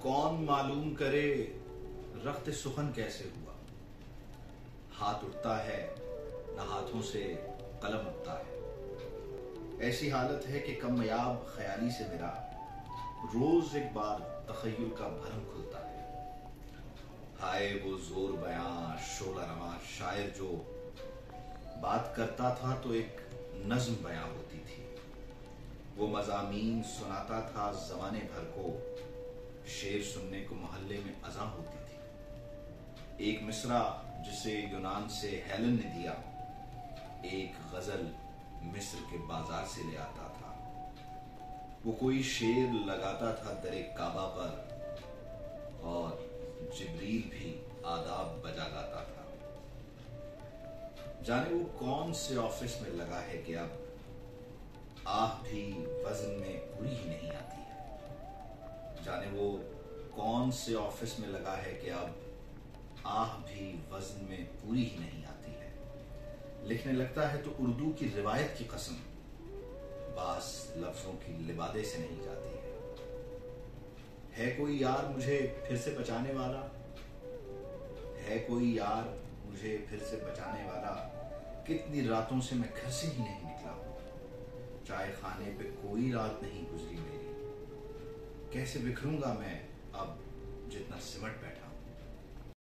कौन मालूम करे रख्त सुखन कैसे हुआ। हाथ उठता है न हाथों से कलम उठता है। ऐसी हालत है कि कमयाब ख्याली से मेरा रोज एक बार तखय्युल का भरम खुलता है। हाय वो जोर बयां शोला रवां शायर जो बात करता था तो एक नज्म बयां होती थी। वो मज़ामीन सुनाता था जमाने भर को, शेर सुनने को मोहल्ले में अज़ा होती थी। एक मिसरा जिसे यूनान से हेलन ने दिया, एक गजल मिस्र के बाजार से ले आता था। वो कोई शेर लगाता था दरे काबा पर और जिब्रील भी आदाब बजा गाता था। जाने वो कौन से ऑफिस में लगा है कि अब आह भी वजन में पूरी ही नहीं आती है। जाने वो कौन से ऑफिस में लगा है कि अब आह भी वजन में पूरी ही नहीं आती है। लिखने लगता है तो उर्दू की रिवायत की कसम बास लफ्जों की लिबादे से नहीं जाती है कोई यार मुझे फिर से बचाने वाला, है कोई यार मुझे फिर से बचाने वाला। कितनी रातों से मैं घर से ही नहीं निकला हूं, चाय खाने पे कोई रात नहीं गुजरी मेरी। कैसे बिखरूंगा मैं अब जितना सिमट बैठा।